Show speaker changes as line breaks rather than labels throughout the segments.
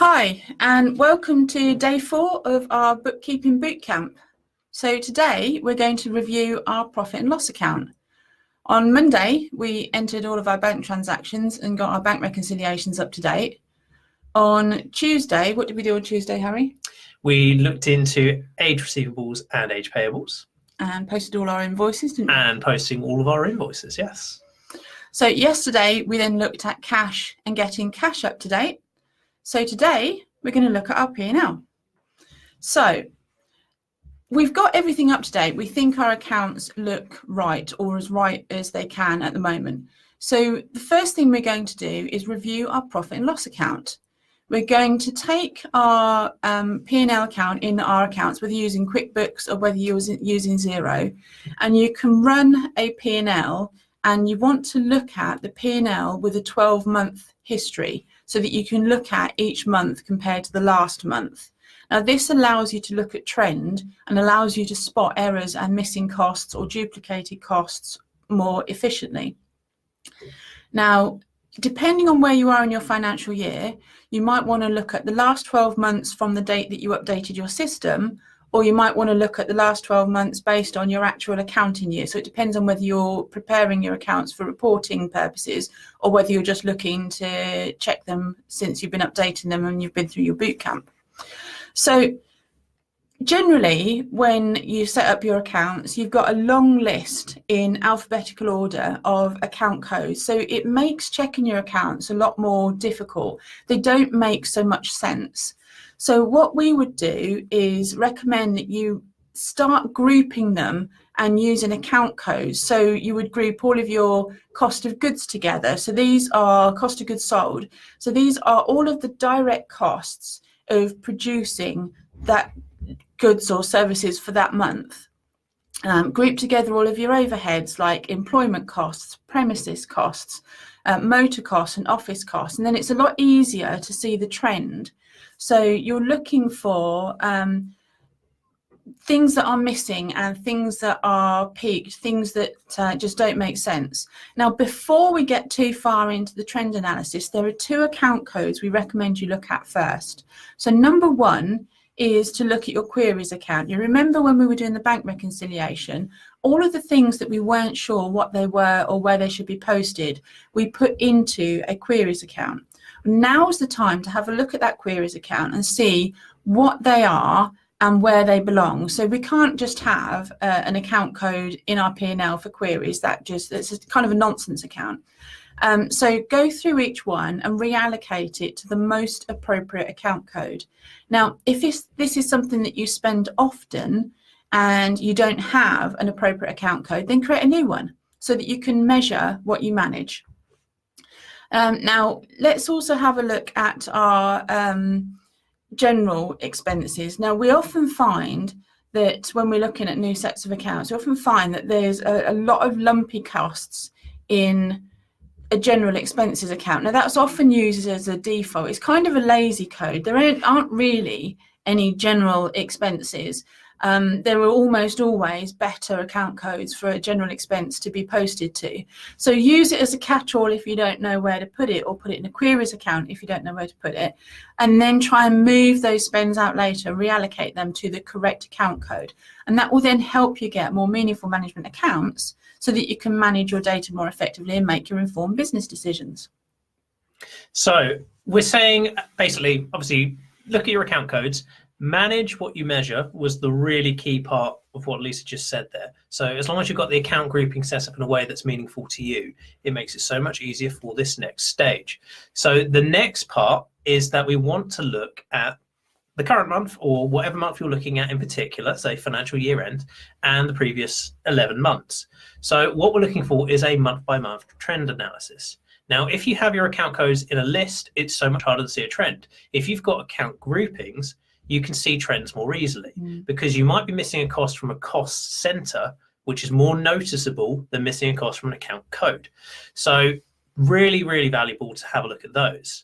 Hi, and welcome to day 4 of our bookkeeping bootcamp. So today we're going to review our profit and loss account. On Monday, we entered all of our bank transactions and got our bank reconciliations up to date. On Tuesday, what did we do on Tuesday, Harry?
We looked into age receivables and age payables.
And posted all our invoices, didn't we?
And posting all of our invoices, yes.
So yesterday, we then looked at cash and getting cash up to date. So today, we're going to look at our P&L. So we've got everything up to date. We think our accounts look right, or as right as they can at the moment. So the first thing we're going to do is review our profit and loss account. We're going to take our P&L account in our accounts, whether you're using QuickBooks or whether you're using Xero, and you can run a P&L, and you want to look at the P&L with a 12-month history so that you can look at each month compared to the last month. Now, this allows you to look at trend and allows you to spot errors and missing costs or duplicated costs more efficiently. Now, depending on where you are in your financial year, you might want to look at the last 12 months from the date that you updated your system, or you might want to look at the last 12 months based on your actual accounting year. So it depends on whether you're preparing your accounts for reporting purposes or whether you're just looking to check them since you've been updating them and you've been through your boot camp. So generally, when you set up your accounts, you've got a long list in alphabetical order of account codes. So it makes checking your accounts a lot more difficult. They don't make so much sense. So what we would do is recommend that you start grouping them and using account codes. So you would group all of your cost of goods together. So these are cost of goods sold. So these are all of the direct costs of producing that goods or services for that month. Group together all of your overheads like employment costs, premises costs, motor costs and office costs, and then it's a lot easier to see the trend. So you're looking for things that are missing and things that are peaked, things that just don't make sense. Now, before we get too far into the trend analysis, there are 2 account codes we recommend you look at first. So number 1 is to look at your queries account. You remember when we were doing the bank reconciliation, all of the things that we weren't sure what they were or where they should be posted, we put into a queries account. Now's the time to have a look at that queries account and see what they are and where they belong. So we can't just have an account code in our P&L for queries. It's kind of a nonsense account. So go through each one and reallocate it to the most appropriate account code. Now, if this is something that you spend often and you don't have an appropriate account code, then create a new one so that you can measure what you manage. Now, let's also have a look at our general expenses. Now, we often find that when we're looking at new sets of accounts, we often find that there's a lot of lumpy costs in a general expenses account. Now, that's often used as a default. It's kind of a lazy code. There aren't really any general expenses. There are almost always better account codes for a general expense to be posted to. So use it as a catch-all if you don't know where to put it, or put it in a queries account if you don't know where to put it, and then try and move those spends out later, reallocate them to the correct account code. And that will then help you get more meaningful management accounts so that you can manage your data more effectively and make your informed business decisions.
So we're saying basically, obviously, look at your account codes. Manage what you measure was the really key part of what Lisa just said there. So as long as you've got the account grouping set up in a way that's meaningful to you, it makes it so much easier for this next stage. So the next part is that we want to look at the current month, or whatever month you're looking at in particular, say financial year end, and the previous 11 months. So what we're looking for is a month-by-month trend analysis. Now, if you have your account codes in a list, it's so much harder to see a trend. If you've got account groupings, you can see trends more easily because you might be missing a cost from a cost center, which is more noticeable than missing a cost from an account code. So really, really valuable to have a look at those.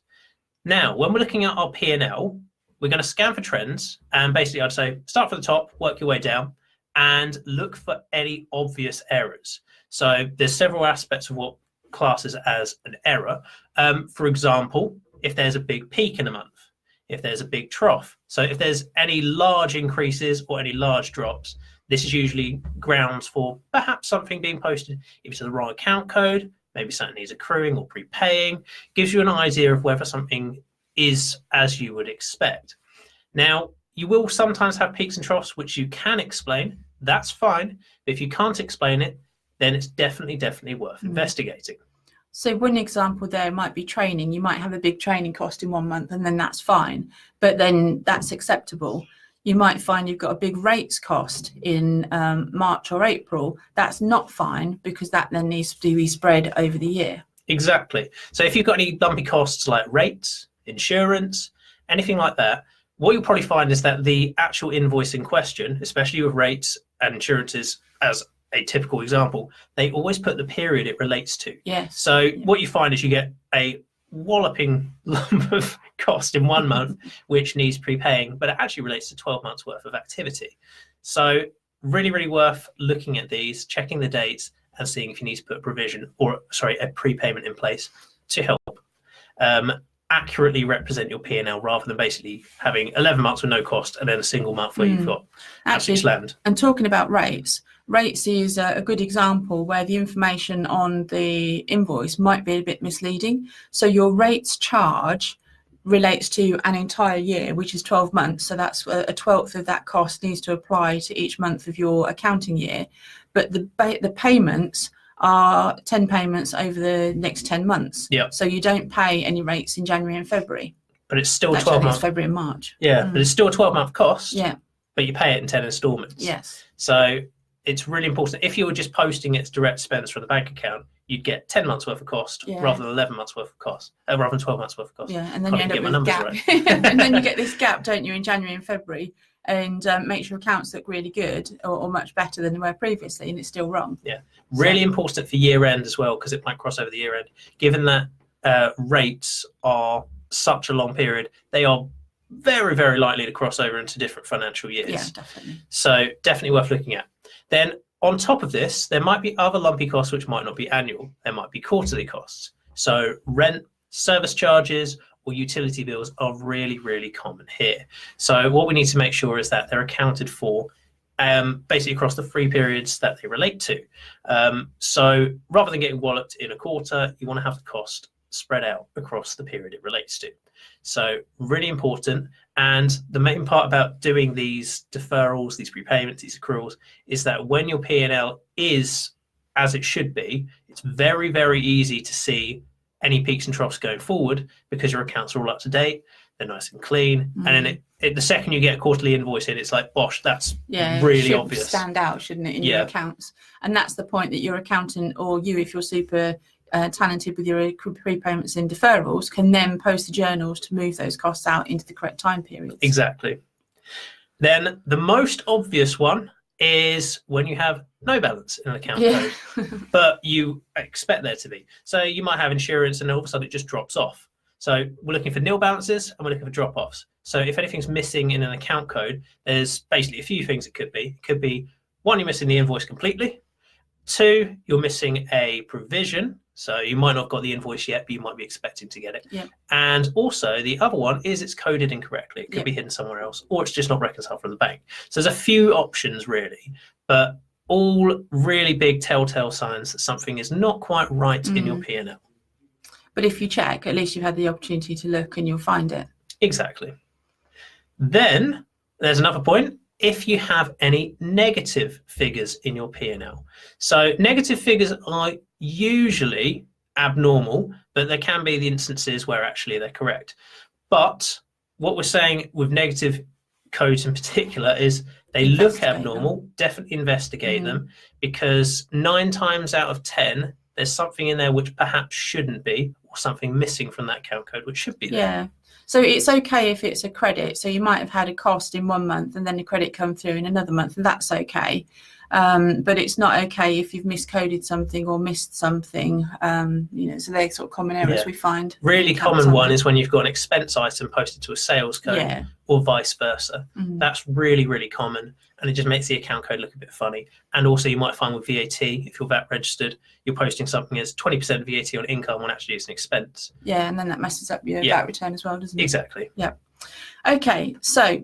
Now, when we're looking at our P&L, we're going to scan for trends, and basically I'd say start from the top, work your way down, and look for any obvious errors. So there's several aspects of what classes as an error. For example, if there's a big peak in a month, if there's a big trough. So if there's any large increases or any large drops, this is usually grounds for perhaps something being posted either to the wrong account code, maybe something needs accruing or prepaying. Gives you an idea of whether something is as you would expect. Now, you will sometimes have peaks and troughs which you can explain. That's fine. But if you can't explain it, then it's definitely worth investigating.
So one example there might be training. You might have a big training cost in 1 month, and then that's fine, but then that's acceptable. You might find you've got a big rates cost in March or April. That's not fine, because that then needs to be spread over the year.
Exactly. So if you've got any lumpy costs like rates, insurance, anything like that, what you'll probably find is that the actual invoice in question, especially with rates and insurances as a typical example, they always put the period it relates to.
Yes.
So what you find is you get a walloping lump of cost in 1 month, which needs prepaying, but it actually relates to 12 months worth of activity. So really worth looking at these, checking the dates, and seeing if you need to put a provision or, a prepayment in place to help accurately represent your P&L, rather than basically having 11 months with no cost and then a single month where you've got absolutely slammed.
And talking about rates is a good example where the information on the invoice might be a bit misleading. So your rates charge relates to an entire year, which is 12 months. So that's a 12th of that cost needs to apply to each month of your accounting year. But the payments are 10 payments over the next 10 months.
Yep.
So you don't pay any rates in January and February.
But it's still 12 months.
February and March.
Yeah, but it's still a 12-month cost.
Yeah.
But you pay it in 10 installments.
Yes.
So it's really important. If you were just posting it as direct expense from the bank account, you'd get 10 months worth of cost rather than 11 months worth of cost, rather than 12 months worth of cost.
Yeah, and then you end up with a gap. Right. And then you get this gap, don't you, in January and February, and makes your accounts look really good or much better than they were previously, and it's still wrong.
Yeah, really important for year end as well, because it might cross over the year end. Given that rates are such a long period, they are very likely to cross over into different financial years.
Yeah, definitely.
So definitely worth looking at. Then on top of this, there might be other lumpy costs which might not be annual. There might be quarterly costs. So rent, service charges, or utility bills are really common here. So what we need to make sure is that they're accounted for basically across the 3 periods that they relate to. So rather than getting walloped in a quarter, you want to have the cost spread out across the period it relates to. So really important. And the main part about doing these deferrals, these prepayments, these accruals, is that when your P&L is as it should be, it's very easy to see any peaks and troughs going forward, because your accounts are all up to date, they're nice and clean, and then the second you get a quarterly invoice in, it's like, bosh, that's really obvious.
Stand out, shouldn't it, in your accounts? And that's the point, that your accountant, or you, if you're super talented with your prepayments and deferrals, can then post the journals to move those costs out into the correct time periods.
Exactly. Then the most obvious one is when you have no balance in an account code, but you expect there to be. So you might have insurance and all of a sudden it just drops off. So we're looking for nil balances and we're looking for drop-offs. So if anything's missing in an account code, there's basically a few things it could be. It could be, 1, you're missing the invoice completely. 2, you're missing a provision. So you might not have got the invoice yet, but you might be expecting to get it.
Yep.
And also the other one is it's coded incorrectly. It could be hidden somewhere else, or it's just not reconciled from the bank. So there's a few options really, but all really big telltale signs that something is not quite right in your P&L.
But if you check, at least you've had the opportunity to look and you'll find it.
Exactly. Then there's another point. If you have any negative figures in your P&L. So negative figures are usually abnormal, but there can be the instances where actually they're correct. But what we're saying with negative codes in particular is they look abnormal, definitely investigate them, because 9 times out of 10, there's something in there which perhaps shouldn't be, or something missing from that account code which should be there.
Yeah. So it's okay if it's a credit. So you might have had a cost in 1 month and then the credit come through in another month, and that's okay. but it's not okay if you've miscoded something or missed something. So they're sort of common errors we find.
Really common one is when you've got an expense item posted to a sales code or vice versa. That's really, really common, and it just makes the account code look a bit funny. And also you might find with VAT, if you're VAT registered, you're posting something as 20% VAT on income when actually it's an expense.
Yeah, and then that messes up your VAT return as well, doesn't it?
Exactly.
Yeah. Okay, so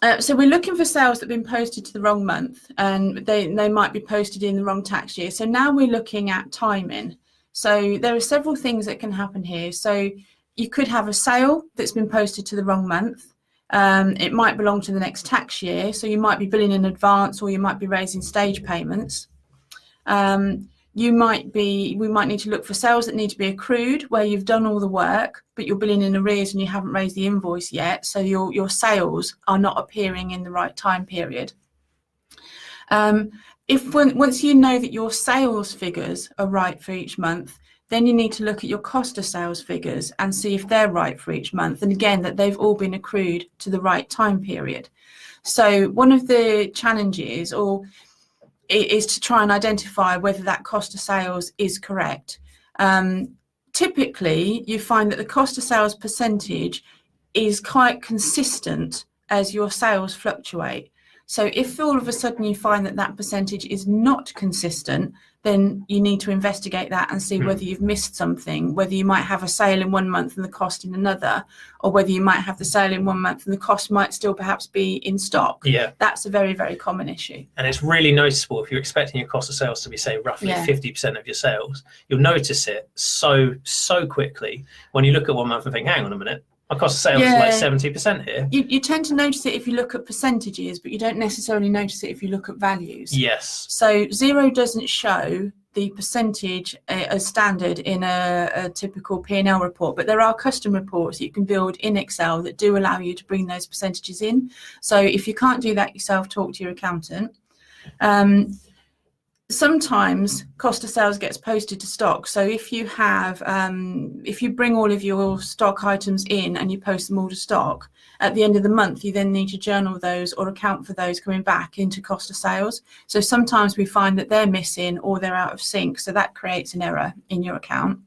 we're looking for sales that have been posted to the wrong month, and they might be posted in the wrong tax year. So now we're looking at timing. So there are several things that can happen here. So you could have a sale that's been posted to the wrong month. It might belong to the next tax year. So you might be billing in advance, or you might be raising stage payments. We might need to look for sales that need to be accrued, where you've done all the work, but you're billing in arrears and you haven't raised the invoice yet. So your sales are not appearing in the right time period. Once you know that your sales figures are right for each month, then you need to look at your cost of sales figures and see if they're right for each month. And again, that they've all been accrued to the right time period. So one of the challenges is to try and identify whether that cost of sales is correct. Typically, you find that the cost of sales percentage is quite consistent as your sales fluctuate. So if all of a sudden you find that that percentage is not consistent, then you need to investigate that and see whether you've missed something, whether you might have a sale in 1 month and the cost in another, or whether you might have the sale in 1 month and the cost might still perhaps be in stock.
Yeah.
That's a very, very common issue.
And it's really noticeable if you're expecting your cost of sales to be, say, roughly 50% of your sales. You'll notice it so quickly when you look at 1 month and think, hang on a minute, my cost of sales is like 70% here.
You tend to notice it if you look at percentages, but you don't necessarily notice it if you look at values.
Yes.
So Xero doesn't show the percentage as standard in a typical P&L report, but there are custom reports that you can build in Excel that do allow you to bring those percentages in. So if you can't do that yourself, talk to your accountant. Sometimes cost of sales gets posted to stock. So if you have, if you bring all of your stock items in and you post them all to stock, at the end of the month, you then need to journal those or account for those coming back into cost of sales. So sometimes we find that they're missing or they're out of sync. So that creates an error in your account.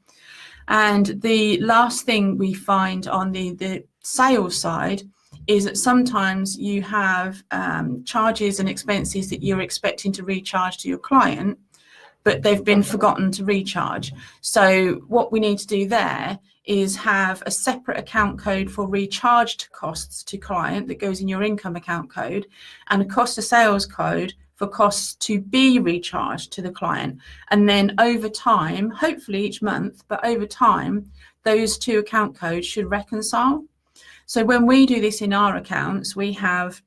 And the last thing we find on the sales side is that sometimes you have charges and expenses that you're expecting to recharge to your client, but they've been forgotten to recharge. So what we need to do there is have a separate account code for recharged costs to client that goes in your income account code, and a cost of sales code for costs to be recharged to the client. And then over time, hopefully each month, but over time, those two account codes should reconcile. So when we do this in our accounts, we have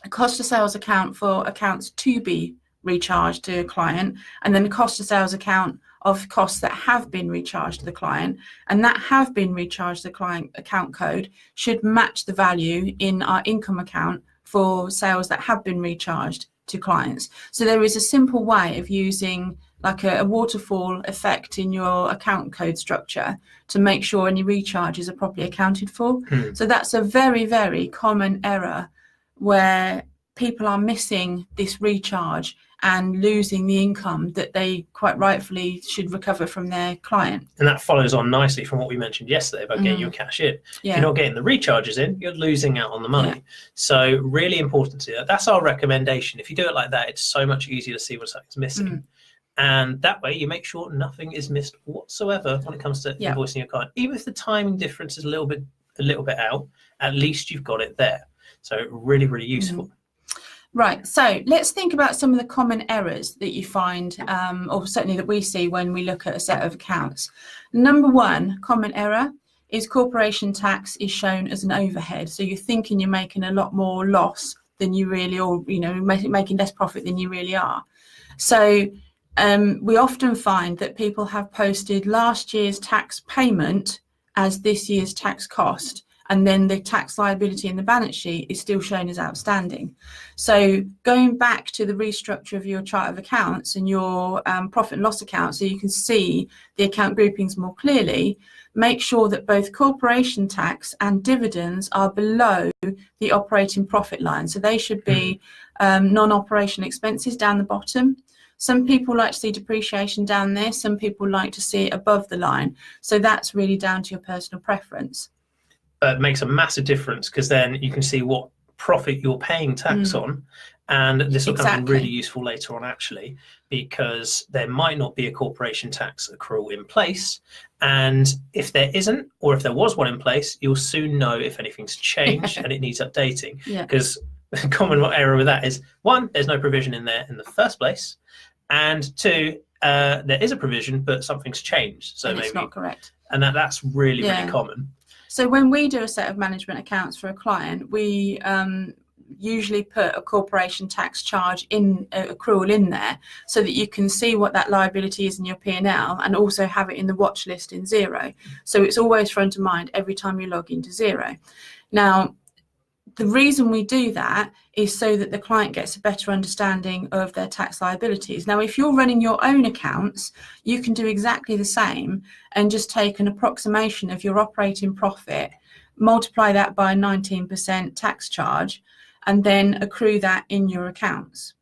a cost of sales account for accounts to be recharged to a client, and then a cost of sales account of costs that have been recharged to the client, and that have been recharged to the client account code should match the value in our income account for sales that have been recharged to clients. So there is a simple way of using like a waterfall effect in your account code structure to make sure any recharges are properly accounted for. So that's a very, very common error where people are missing this recharge and losing the income that they quite rightfully should recover from their client.
And that follows on nicely from what we mentioned yesterday about getting your cash in. If you're not getting the recharges in, you're losing out on the money. So really important to do that. That's our recommendation. If you do it like that, it's so much easier to see when something's missing. And that way you make sure nothing is missed whatsoever when it comes to invoicing your client. Even if the timing difference is a little bit out, at least you've got it there. So really, really useful.
Right, so let's think about some of the common errors that you find, or certainly that we see when we look at a set of accounts. Number one common error is corporation tax is shown as an overhead. So you're thinking you're making a lot more loss than you really, or making less profit than you really are. So we often find that people have posted last year's tax payment as this year's tax cost, and then the tax liability in the balance sheet is still shown as outstanding. So going back to the restructure of your chart of accounts and your profit and loss account, so you can see the account groupings more clearly, make sure that both corporation tax and dividends are below the operating profit line. So they should be non-operation expenses down the bottom. Some people like to see depreciation down there. Some people like to see it above the line. So that's really down to your personal preference.
But it makes a massive difference, because then you can see what profit you're paying tax on. And this will come in really useful later on, actually, because there might not be a corporation tax accrual in place. And if there isn't, or if there was one in place, you'll soon know if anything's changed and it needs updating. Because the common error with that is, one, there's no provision in there in the first place. And two, there is a provision, but something's changed. So maybe
it's not correct.
And that's really, really common.
So when we do a set of management accounts for a client, we usually put a corporation tax charge in accrual in there, so that you can see what that liability is in your P&L, and also have it in the watch list in Xero. So it's always front of mind every time you log into Xero. Now, the reason we do that is so that the client gets a better understanding of their tax liabilities. Now, if you're running your own accounts, you can do exactly the same and just take an approximation of your operating profit, multiply that by 19% tax charge, and then accrue that in your accounts.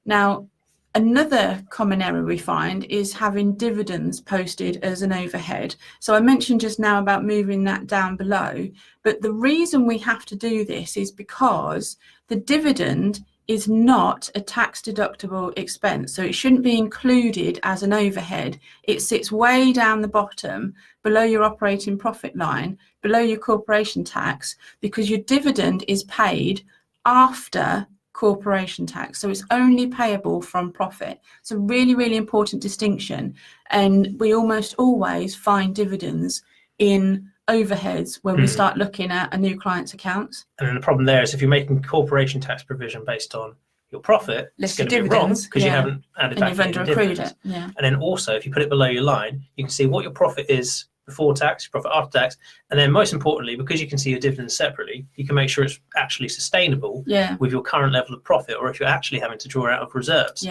Now, another common error we find is having dividends posted as an overhead. So I mentioned just now about moving that down below, but the reason we have to do this is because the dividend is not a tax deductible expense, so it shouldn't be included as an overhead. It sits way down the bottom below your operating profit line, below your corporation tax, because your dividend is paid after corporation tax, so it's only payable from profit. It's a really, really important distinction, and we almost always find dividends in overheads when we start looking at a new client's accounts.
And then the problem there is, if you're making corporation tax provision based on your profit, it's going to be wrong, because you haven't added back in dividends. And then also, if you put it below your line, you can see what your profit is before tax, profit after tax, and then most importantly, because you can see your dividends separately, you can make sure it's actually sustainable with your current level of profit, or if you're actually having to draw out of reserves,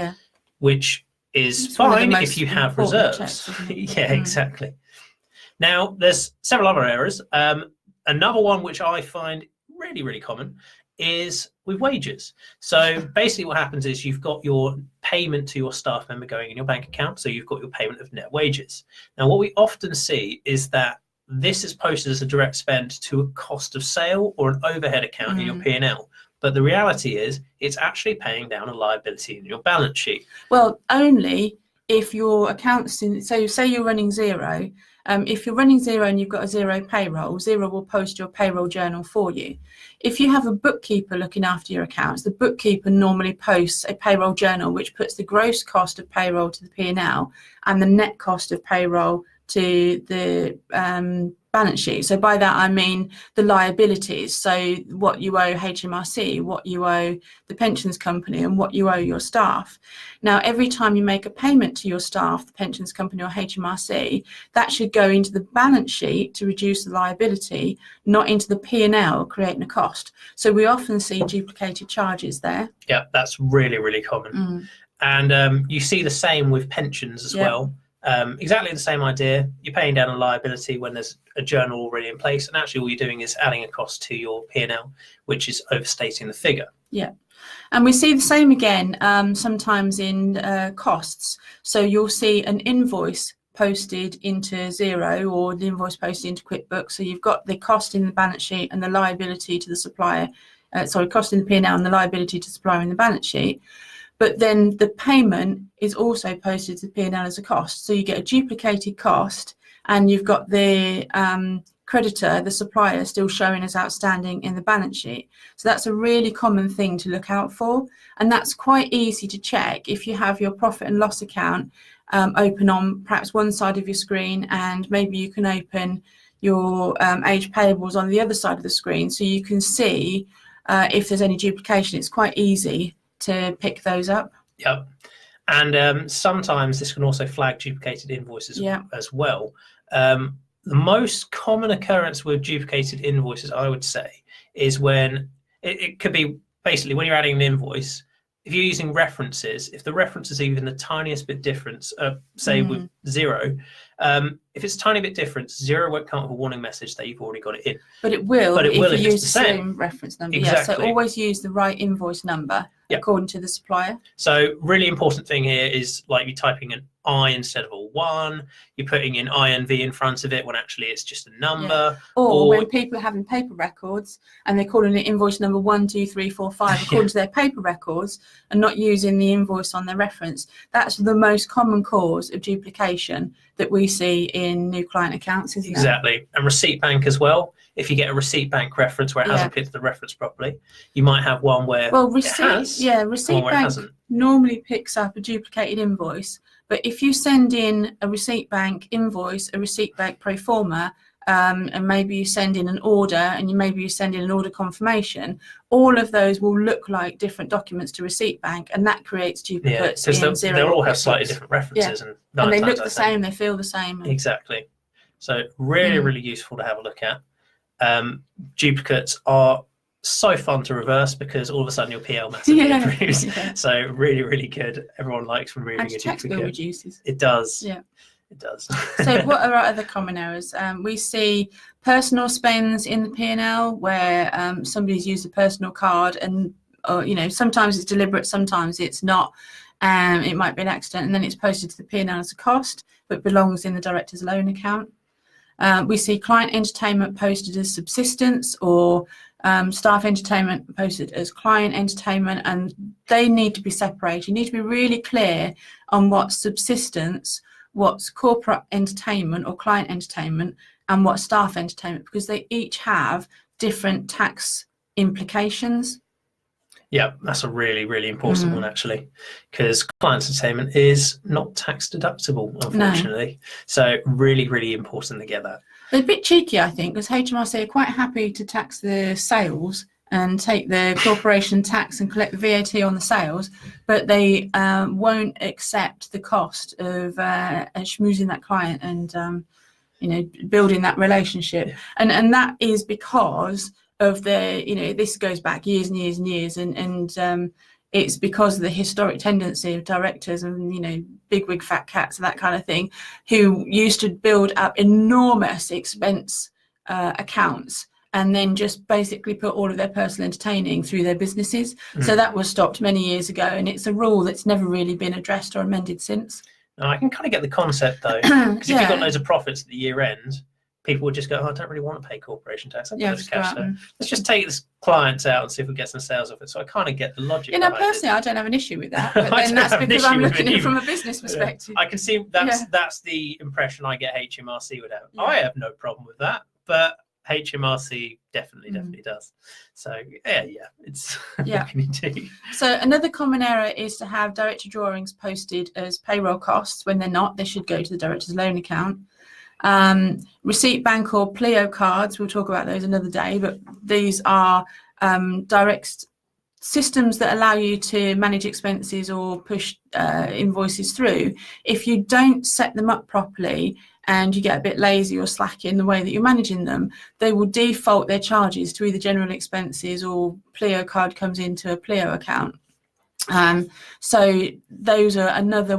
which is fine if you have reserves. Exactly. Now, there's several other errors. Another one which I find really, really common is with wages. So basically what happens is, you've got your payment to your staff member going in your bank account, so you've got your payment of net wages. Now, what we often see is that this is posted as a direct spend to a cost of sale or an overhead account in your P&L. But the reality is, it's actually paying down a liability in your balance sheet.
Well, only if your accounts, so say you're running Xero, if you're running Xero and you've got a Xero payroll, Xero will post your payroll journal for you. If you have a bookkeeper looking after your accounts, the bookkeeper normally posts a payroll journal which puts the gross cost of payroll to the P&L and the net cost of payroll to the balance sheet. So by that I mean the liabilities, so what you owe HMRC, what you owe the pensions company, and what you owe your staff. Now, every time you make a payment to your staff, the pensions company or HMRC, that should go into the balance sheet to reduce the liability, not into the P&L creating a cost. So we often see duplicated charges there. Yeah,
that's really, really common. And you see the same with pensions as well. Exactly the same idea. You're paying down a liability when there's a journal already in place, and actually all you're doing is adding a cost to your P&L, which is overstating the figure.
And we see the same again sometimes in costs. So you'll see an invoice posted into Xero, or the invoice posted into QuickBooks. So you've got the cost in the balance sheet and the liability to the supplier, cost in the P&L and the liability to the supplier in the balance sheet. But then the payment is also posted to the P&L as a cost. So you get a duplicated cost, and you've got the creditor, the supplier, still showing as outstanding in the balance sheet. So that's a really common thing to look out for. And that's quite easy to check if you have your profit and loss account open on perhaps one side of your screen, and maybe you can open your age payables on the other side of the screen, so you can see if there's any duplication. It's quite easy to pick those up.
And sometimes this can also flag duplicated invoices as well. the most common occurrence with duplicated invoices, I would say, is when it could be basically when you're adding an invoice. If you're using references, if the reference is even the tiniest bit different, say with 0, if it's a tiny bit different, 0 won't come up with a warning message that you've already got it in.
But it will
if
you
it's
use
the
the
same
same reference number.
Exactly.
Yeah, so always use the right invoice number according to the supplier.
So really important thing here is like you're typing an I instead of a 1, you're putting in INV in front of it when actually it's just a number.
Or when people are having paper records and they're calling it invoice number 1, 2, 3, 4, 5 according to their paper records and not using the invoice on their reference. That's the most common cause of duplication that we see in new client accounts, isn't it?
Exactly. And receipt bank as well. If you get a receipt bank reference where it hasn't picked the reference properly, you might have one where
receipt bank normally picks up a duplicated invoice. But if you send in a receipt bank invoice, a receipt bank pro forma, and maybe you send in an order and maybe you send in an order confirmation, all of those will look like different documents to receipt bank, and that creates duplicates.
Because they'll all have slightly different references.
And they look the same, they feel the same.
Exactly. So really useful to have a look at. Duplicates are so fun to reverse because all of a sudden your PL massively improves. So really good. Everyone likes removing a duplicate.
Tax bill reduces.
It does.
Yeah.
It does.
So what are our other common errors? We see personal spends in the P&L where somebody's used a personal card and sometimes it's deliberate, sometimes it's not. It might be an accident and then it's posted to the P&L as a cost but belongs in the director's loan account. We see client entertainment posted as subsistence or staff entertainment posted as client entertainment, and they need to be separated. You need to be really clear on what's subsistence, what's corporate entertainment or client entertainment, and what's staff entertainment, because they each have different tax implications.
Yeah, that's a really important one actually, because client entertainment is not tax deductible, unfortunately. No. So really important to get that.
They're a bit cheeky, I think, because HMRC are quite happy to tax the sales and take the corporation tax and collect the VAT on the sales, but they won't accept the cost of schmoozing that client and building that relationship. Yeah. And that is because of this goes back years and years and years, and it's because of the historic tendency of directors and big wig fat cats and that kind of thing, who used to build up enormous expense accounts and then just basically put all of their personal entertaining through their businesses. So that was stopped many years ago, and it's a rule that's never really been addressed or amended since.
I can kind of get the concept though, because if you've got loads of profits at the year end, people would just go, I don't really want to pay corporation tax. Let's just take this clients out and see if we get some sales off it. So I kind of get the logic.
Personally, I don't have an issue with that. But then that's because I'm looking at it from a business perspective.
I can see that's the impression I get HMRC would have. I have no problem with that, but HMRC definitely does. So it's what can you do? So
another common error is to have director drawings posted as payroll costs when they're not. They should go to the director's loan account. Receipt bank or Pleo cards, we'll talk about those another day, but these are direct systems that allow you to manage expenses or push invoices through. If you don't set them up properly and you get a bit lazy or slack in the way that you're managing them, they will default their charges to either general expenses or Pleo card comes into a Pleo account. So those are another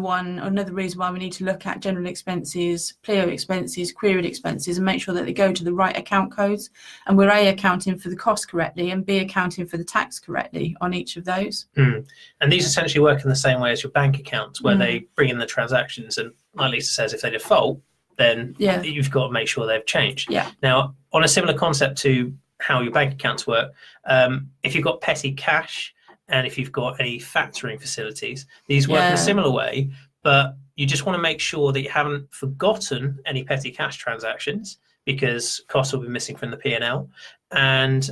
reason why we need to look at general expenses, Pleo expenses, queried expenses, and make sure that they go to the right account codes, and we're A, accounting for the cost correctly, and B, accounting for the tax correctly on each of those. And these essentially work in the same way as your bank accounts, where they bring in the transactions, and like Lisa says, if they default, then you've got to make sure they've changed. Now, on a similar concept to how your bank accounts work, if you've got petty cash, and if you've got any factoring facilities, these work in a similar way, but you just want to make sure that you haven't forgotten any petty cash transactions, because costs will be missing from the P&L, and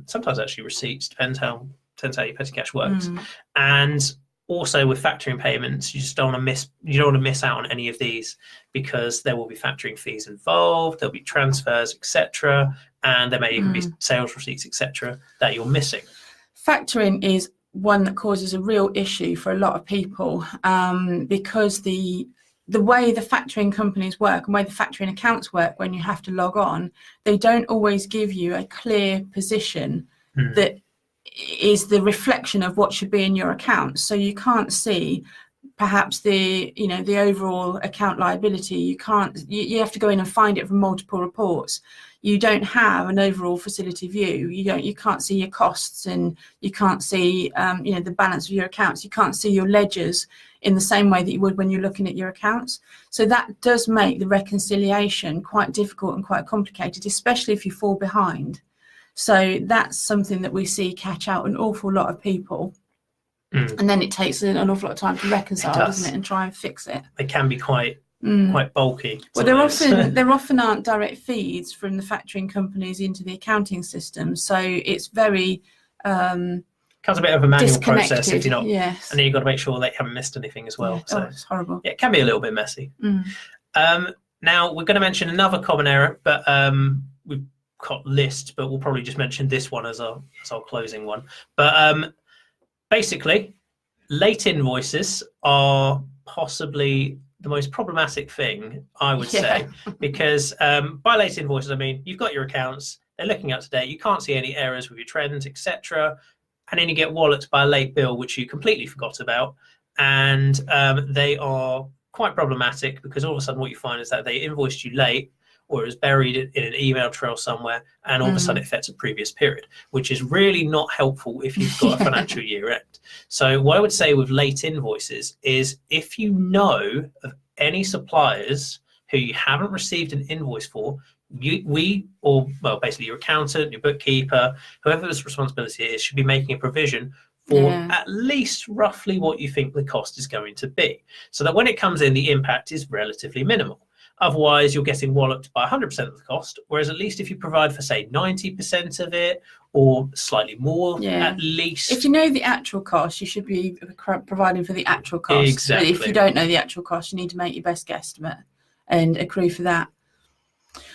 sometimes actually receipts, depends how your petty cash works. And also with factoring payments, you just don't want to miss out on any of these, because there will be factoring fees involved, there'll be transfers, etc., and there may even be sales receipts, etc., that you're missing. Factoring is one that causes a real issue for a lot of people, because the the way the factoring companies work and the way the factoring accounts work, when you have to log on, they don't always give you a clear position that is the reflection of what should be in your account. So you can't see perhaps the overall account liability. You have to go in and find it from multiple reports. You don't have an overall facility view. You can't see your costs, and you can't see the balance of your accounts. You can't see your ledgers in the same way that you would when you're looking at your accounts. So that does make the reconciliation quite difficult and quite complicated, especially if you fall behind. So that's something that we see catch out an awful lot of people. And then it takes an awful lot of time to reconcile, doesn't it, and try and fix it.
They can be quite bulky.
Well, there often aren't direct feeds from the factoring companies into the accounting system, so it's very
becomes a bit of a manual process if you're not.
Yes.
And then you've got to make sure they haven't missed anything as well.
Yeah.
So
it's horrible.
Yeah, it can be a little bit messy. Now we're going to mention another common error, but we've got lists, but we'll probably just mention this one as our closing one. But basically, late invoices are possibly the most problematic thing, I would say, because by late invoices, I mean, you've got your accounts, they're looking up to date, you can't see any errors with your trends, etc. And then you get walloped by a late bill, which you completely forgot about. And they are quite problematic, because all of a sudden what you find is that they invoiced you late, or it was buried in an email trail somewhere, and all of a sudden it affects a previous period, which is really not helpful if you've got a financial year end. So what I would say with late invoices is, if you know of any suppliers who you haven't received an invoice for, basically your accountant, your bookkeeper, whoever's responsibility it is, should be making a provision for at least roughly what you think the cost is going to be, so that when it comes in, the impact is relatively minimal. Otherwise, you're getting walloped by 100% of the cost, whereas at least if you provide for, say, 90% of it, or slightly more, at least.
If you know the actual cost, you should be providing for the actual cost.
Exactly.
But if you don't know the actual cost, you need to make your best guesstimate and accrue for that.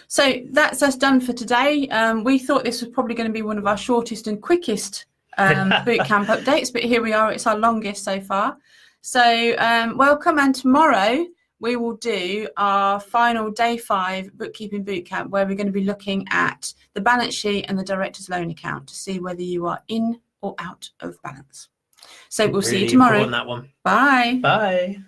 So that's us done for today. We thought this was probably going to be one of our shortest and quickest bootcamp updates, but here we are. It's our longest so far. So welcome, and tomorrow we will do our final day 5 bookkeeping bootcamp, where we're going to be looking at the balance sheet and the director's loan account to see whether you are in or out of balance. So we'll see you tomorrow.
On that one.
Bye.
Bye.